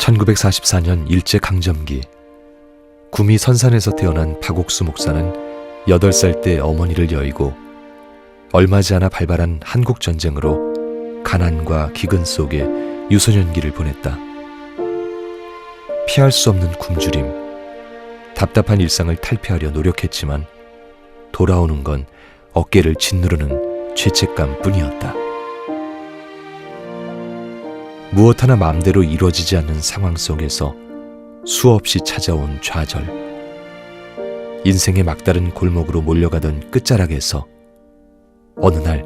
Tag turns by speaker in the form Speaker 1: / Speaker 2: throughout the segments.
Speaker 1: 1944년 일제강점기, 구미 선산에서 태어난 박옥수 목사는 8살 때 어머니를 여의고 얼마지 않아 발발한 한국전쟁으로 가난과 기근 속에 유소년기를 보냈다. 피할 수 없는 굶주림, 답답한 일상을 탈피하려 노력했지만 돌아오는 건 어깨를 짓누르는 죄책감 뿐이었다. 무엇 하나 마음대로 이루어지지 않는 상황 속에서 수없이 찾아온 좌절, 인생의 막다른 골목으로 몰려가던 끝자락에서 어느 날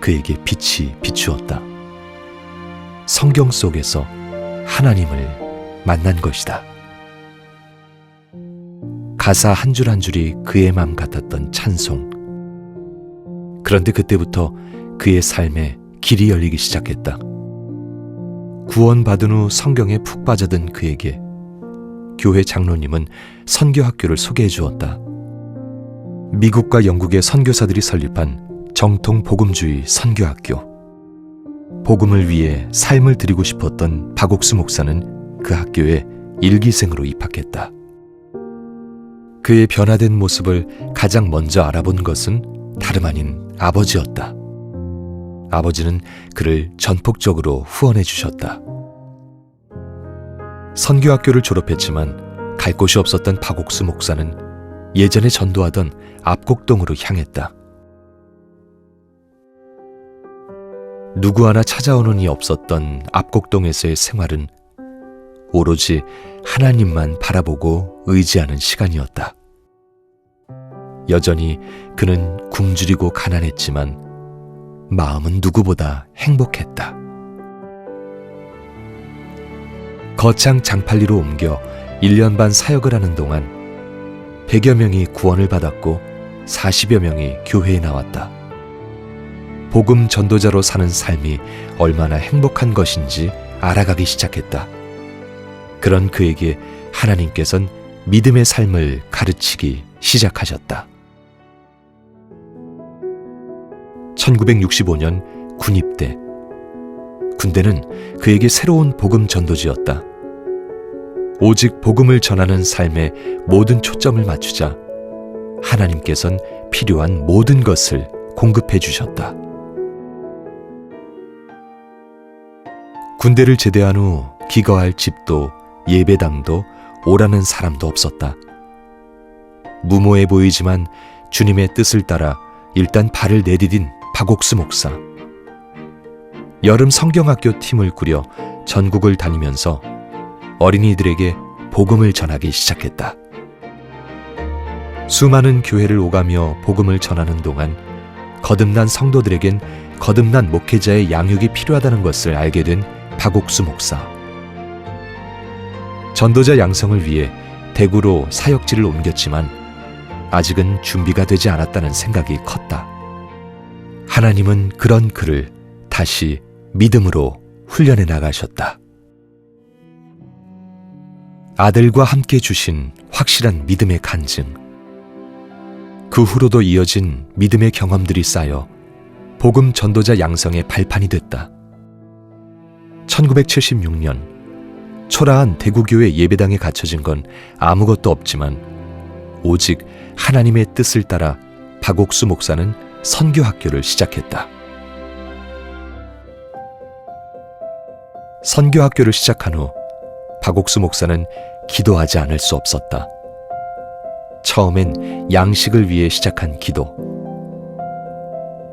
Speaker 1: 그에게 빛이 비추었다. 성경 속에서 하나님을 만난 것이다. 가사 한 줄 한 줄이 그의 맘 같았던 찬송. 그런데 그때부터 그의 삶에 길이 열리기 시작했다. 구원받은 후 성경에 푹 빠져든 그에게 교회 장로님은 선교학교를 소개해 주었다. 미국과 영국의 선교사들이 설립한 정통 복음주의 선교학교. 복음을 위해 삶을 드리고 싶었던 박옥수 목사는 그 학교에 일기생으로 입학했다. 그의 변화된 모습을 가장 먼저 알아본 것은 다름 아닌 아버지였다. 아버지는 그를 전폭적으로 후원해 주셨다. 선교학교를 졸업했지만 갈 곳이 없었던 박옥수 목사는 예전에 전도하던 압곡동으로 향했다. 누구 하나 찾아오는 이 없었던 압곡동에서의 생활은 오로지 하나님만 바라보고 의지하는 시간이었다. 여전히 그는 굶주리고 가난했지만 마음은 누구보다 행복했다. 거창 장팔리로 옮겨 1년 반 사역을 하는 동안 100여 명이 구원을 받았고 40여 명이 교회에 나왔다. 복음 전도자로 사는 삶이 얼마나 행복한 것인지 알아가기 시작했다. 그런 그에게 하나님께서는 믿음의 삶을 가르치기 시작하셨다. 1965년 군입대. 군대는 그에게 새로운 복음 전도지였다. 오직 복음을 전하는 삶에 모든 초점을 맞추자 하나님께서는 필요한 모든 것을 공급해 주셨다. 군대를 제대한 후 기거할 집도 예배당도 오라는 사람도 없었다. 무모해 보이지만 주님의 뜻을 따라 일단 발을 내디딘 박옥수 목사. 여름 성경학교 팀을 꾸려 전국을 다니면서 어린이들에게 복음을 전하기 시작했다. 수많은 교회를 오가며 복음을 전하는 동안 거듭난 성도들에겐 거듭난 목회자의 양육이 필요하다는 것을 알게 된 박옥수 목사. 전도자 양성을 위해 대구로 사역지를 옮겼지만 아직은 준비가 되지 않았다는 생각이 컸다. 하나님은 그런 그를 다시 믿음으로 훈련해 나가셨다. 아들과 함께 주신 확실한 믿음의 간증. 그 후로도 이어진 믿음의 경험들이 쌓여 복음 전도자 양성의 발판이 됐다. 1976년 초라한 대구교회 예배당에 갇혀진 건 아무것도 없지만 오직 하나님의 뜻을 따라 박옥수 목사는 선교학교를 시작했다. 선교학교를 시작한 후 박옥수 목사는 기도하지 않을 수 없었다. 처음엔 양식을 위해 시작한 기도.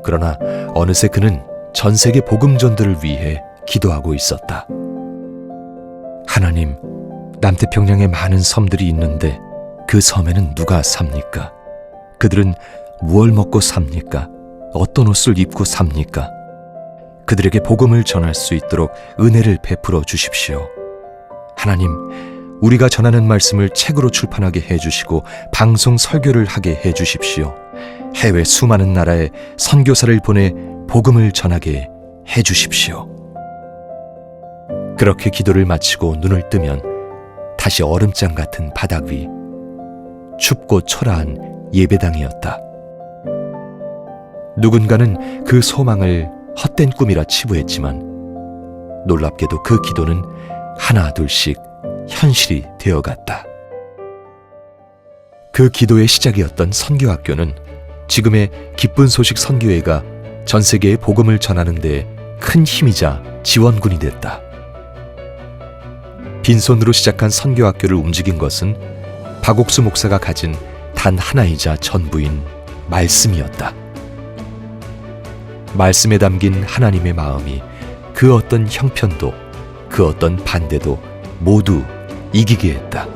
Speaker 1: 그러나 어느새 그는 전 세계 복음 전도를 위해 기도하고 있었다. 하나님, 남태평양에 많은 섬들이 있는데 그 섬에는 누가 삽니까? 그들은 무엇을 먹고 삽니까? 어떤 옷을 입고 삽니까? 그들에게 복음을 전할 수 있도록 은혜를 베풀어 주십시오. 하나님, 우리가 전하는 말씀을 책으로 출판하게 해주시고 방송 설교를 하게 해주십시오. 해외 수많은 나라에 선교사를 보내 복음을 전하게 해주십시오. 그렇게 기도를 마치고 눈을 뜨면 다시 얼음장 같은 바닥 위, 춥고 초라한 예배당이었다. 누군가는 그 소망을 헛된 꿈이라 치부했지만 놀랍게도 그 기도는 하나 둘씩 현실이 되어갔다. 그 기도의 시작이었던 선교학교는 지금의 기쁜 소식 선교회가 전 세계에 복음을 전하는 데 큰 힘이자 지원군이 됐다. 빈손으로 시작한 선교학교를 움직인 것은 박옥수 목사가 가진 단 하나이자 전부인 말씀이었다. 말씀에 담긴 하나님의 마음이 그 어떤 형편도 그 어떤 반대도 모두 이기게 했다.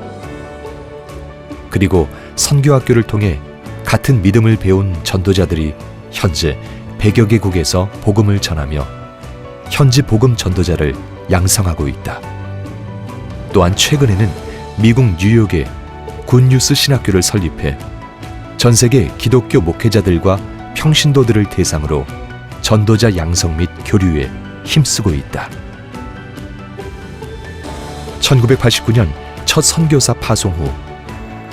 Speaker 1: 그리고 선교학교를 통해 같은 믿음을 배운 전도자들이 현재 100여 개국에서 복음을 전하며 현지 복음 전도자를 양성하고 있다. 또한 최근에는 미국 뉴욕에 굿뉴스 신학교를 설립해 전 세계 기독교 목회자들과 평신도들을 대상으로 전도자 양성 및 교류에 힘쓰고 있다. 1989년 첫 선교사 파송 후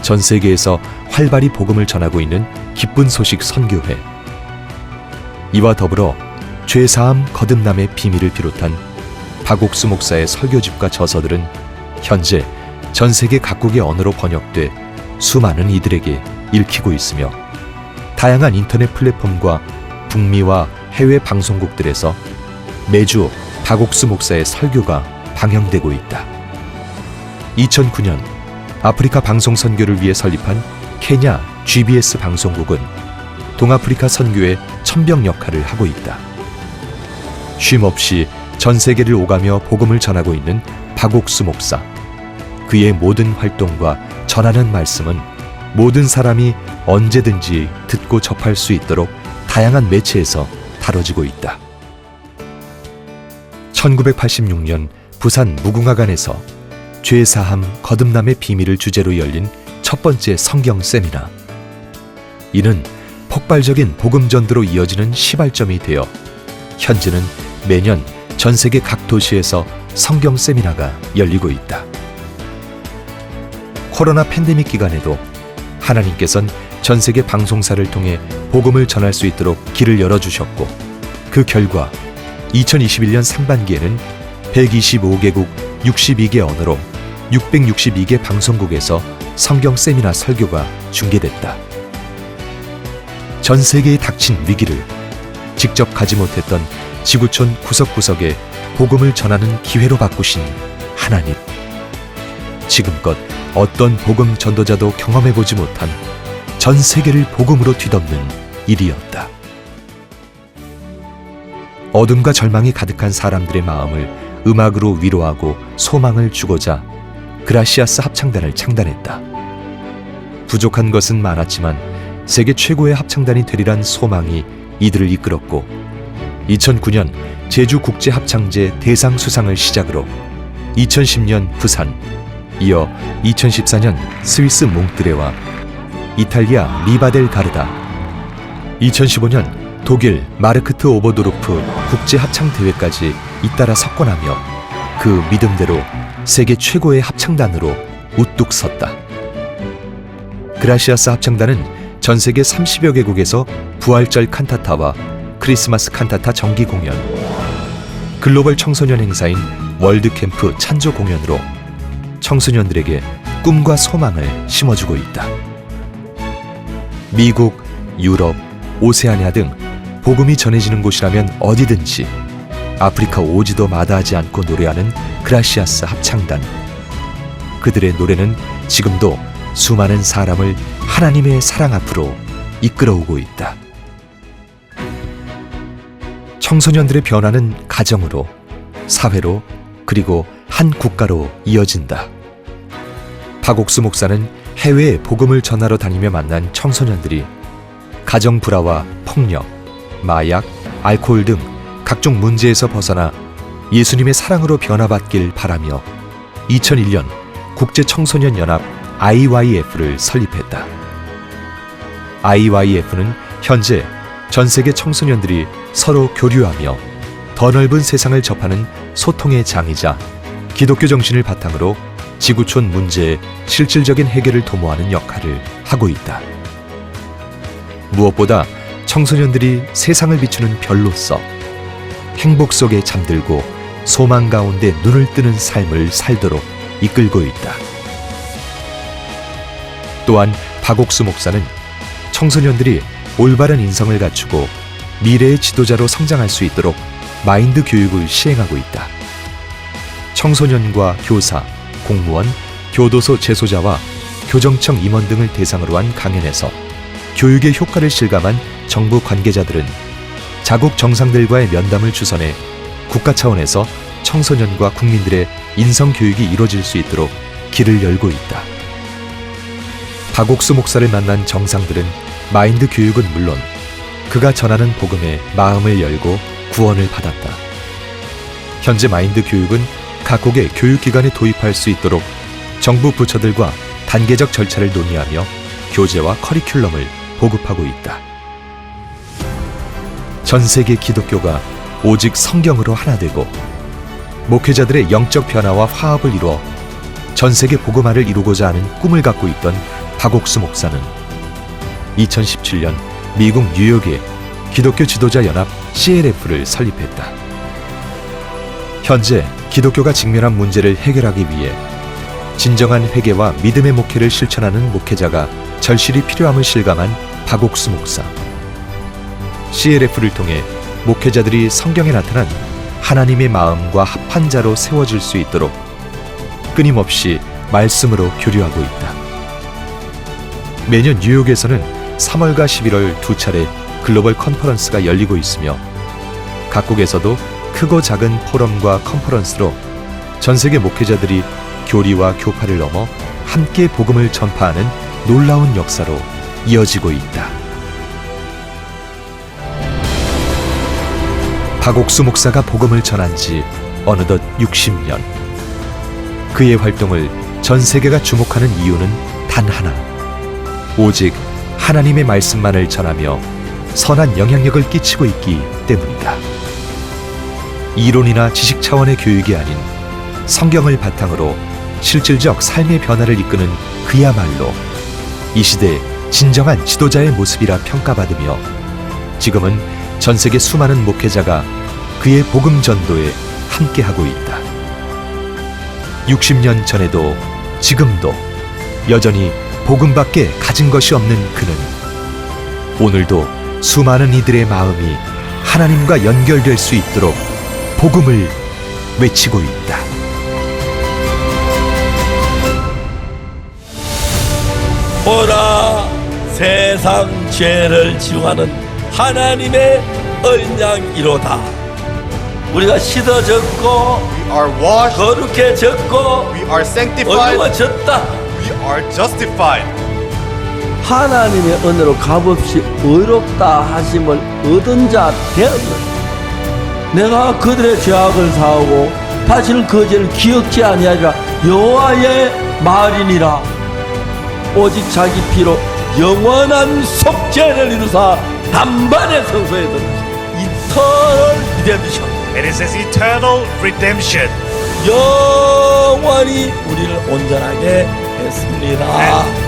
Speaker 1: 전 세계에서 활발히 복음을 전하고 있는 기쁜 소식 선교회. 이와 더불어 죄사함 거듭남의 비밀을 비롯한 박옥수 목사의 설교집과 저서들은 현재 전 세계 각국의 언어로 번역돼 수많은 이들에게 읽히고 있으며 다양한 인터넷 플랫폼과 북미와 해외 방송국들에서 매주 박옥수 목사의 설교가 방영되고 있다. 2009년 아프리카 방송 선교를 위해 설립한 케냐 GBS 방송국은 동아프리카 선교의 천병 역할을 하고 있다. 쉼없이 전 세계를 오가며 복음을 전하고 있는 박옥수 목사. 그의 모든 활동과 전하는 말씀은 모든 사람이 언제든지 듣고 접할 수 있도록 다양한 매체에서 다뤄지고 있다. 1986년 부산 무궁화관에서 죄사함 거듭남의 비밀을 주제로 열린 첫 번째 성경 세미나. 이는 폭발적인 복음 전도로 이어지는 시발점이 되어 현재는 매년 전 세계 각 도시에서 성경 세미나가 열리고 있다. 코로나 팬데믹 기간에도 하나님께서는 전 세계 방송사를 통해 복음을 전할 수 있도록 길을 열어주셨고, 그 결과 2021년 상반기에는 125개국 62개 언어로 662개 방송국에서 성경 세미나 설교가 중계됐다. 전 세계에 닥친 위기를 직접 가지 못했던 지구촌 구석구석에 복음을 전하는 기회로 바꾸신 하나님. 지금껏 어떤 복음 전도자도 경험해보지 못한 전 세계를 복음으로 뒤덮는 일이었다. 어둠과 절망이 가득한 사람들의 마음을 음악으로 위로하고 소망을 주고자 그라시아스 합창단을 창단했다. 부족한 것은 많았지만 세계 최고의 합창단이 되리란 소망이 이들을 이끌었고, 2009년 제주국제합창제 대상 수상을 시작으로 2010년 부산, 이어 2014년 스위스 몽트레와 이탈리아 리바델 가르다, 2015년 독일 마르크트 오버도르프 국제합창대회까지 잇따라 석권하며 그 믿음대로 세계 최고의 합창단으로 우뚝 섰다. 그라시아스 합창단은 전 세계 30여 개국에서 부활절 칸타타와 크리스마스 칸타타 정기 공연, 글로벌 청소년 행사인 월드캠프 찬조 공연으로 청소년들에게 꿈과 소망을 심어주고 있다. 미국, 유럽, 오세아니아 등 복음이 전해지는 곳이라면 어디든지 아프리카 오지도 마다하지 않고 노래하는 그라시아스 합창단. 그들의 노래는 지금도 수많은 사람을 하나님의 사랑 앞으로 이끌어오고 있다. 청소년들의 변화는 가정으로, 사회로, 그리고 한 국가로 이어진다. 박옥수 목사는 해외에 복음을 전하러 다니며 만난 청소년들이 가정 불화와 폭력, 마약, 알코올 등 각종 문제에서 벗어나 예수님의 사랑으로 변화받길 바라며 2001년 국제청소년연합 IYF를 설립했다. IYF는 현재 전 세계 청소년들이 서로 교류하며 더 넓은 세상을 접하는 소통의 장이자 기독교 정신을 바탕으로 지구촌 문제의 실질적인 해결을 도모하는 역할을 하고 있다. 무엇보다 청소년들이 세상을 비추는 별로서 행복 속에 잠들고 소망 가운데 눈을 뜨는 삶을 살도록 이끌고 있다. 또한 박옥수 목사는 청소년들이 올바른 인성을 갖추고 미래의 지도자로 성장할 수 있도록 마인드 교육을 시행하고 있다. 청소년과 교사, 공무원, 교도소 재소자와 교정청 임원 등을 대상으로 한 강연에서 교육의 효과를 실감한 정부 관계자들은 자국 정상들과의 면담을 주선해 국가 차원에서 청소년과 국민들의 인성 교육이 이루어질 수 있도록 길을 열고 있다. 박옥수 목사를 만난 정상들은 마인드 교육은 물론 그가 전하는 복음에 마음을 열고 구원을 받았다. 현재 마인드 교육은 각국의 교육기관에 도입할 수 있도록 정부 부처들과 단계적 절차를 논의하며 교재와 커리큘럼을 보급하고 있다. 전 세계 기독교가 오직 성경으로 하나 되고 목회자들의 영적 변화와 화합을 이루어 전 세계 복음화를 이루고자 하는 꿈을 갖고 있던 박옥수 목사는 2017년 미국 뉴욕에 기독교 지도자 연합 CLF를 설립했다. 현재 기독교가 직면한 문제를 해결하기 위해 진정한 회개와 믿음의 목회를 실천하는 목회자가 절실히 필요함을 실감한 박옥수 목사. CLF를 통해 목회자들이 성경에 나타난 하나님의 마음과 합한 자로 세워질 수 있도록 끊임없이 말씀으로 교류하고 있다. 매년 뉴욕에서는 3월과 11월 두 차례 글로벌 컨퍼런스가 열리고 있으며 각국에서도 크고 작은 포럼과 컨퍼런스로 전 세계 목회자들이 교리와 교파를 넘어 함께 복음을 전파하는 놀라운 역사로 이어지고 있다. 박옥수 목사가 복음을 전한 지 어느덧 60년. 그의 활동을 전 세계가 주목하는 이유는 단 하나. 오직 하나님의 말씀만을 전하며 선한 영향력을 끼치고 있기 때문이다. 이론이나 지식 차원의 교육이 아닌 성경을 바탕으로 실질적 삶의 변화를 이끄는 그야말로 이 시대의 진정한 지도자의 모습이라 평가받으며 지금은 전 세계 수많은 목회자가 그의 복음 전도에 함께하고 있다. 60년 전에도 지금도 여전히 복음밖에 가진 것이 없는 그는 오늘도 수많은 이들의 마음이 하나님과 연결될 수 있도록 복음을 외치고 있다.
Speaker 2: 보라, 세상 죄를 지우하는 하나님의 어린 양이로다. 우리가 씻어졌고
Speaker 3: We are washed,
Speaker 2: 거룩해졌고
Speaker 3: we are sanctified,
Speaker 2: 의로워졌다.
Speaker 3: we are justified.
Speaker 2: 하나님의 은혜로 값없이 의롭다 하심을 얻은 자 되었느니라. 내가 그들의 죄악을 사하고 다시는 그 죄를 기억지 아니하리라. 여호와의 말이니라. 오직 자기 피로 영원한 속죄를 이루사 단번에 성소에 들어가시고 Eternal redemption.
Speaker 4: It is His eternal redemption.
Speaker 2: 영원히 우리를 온전하게 했습니다.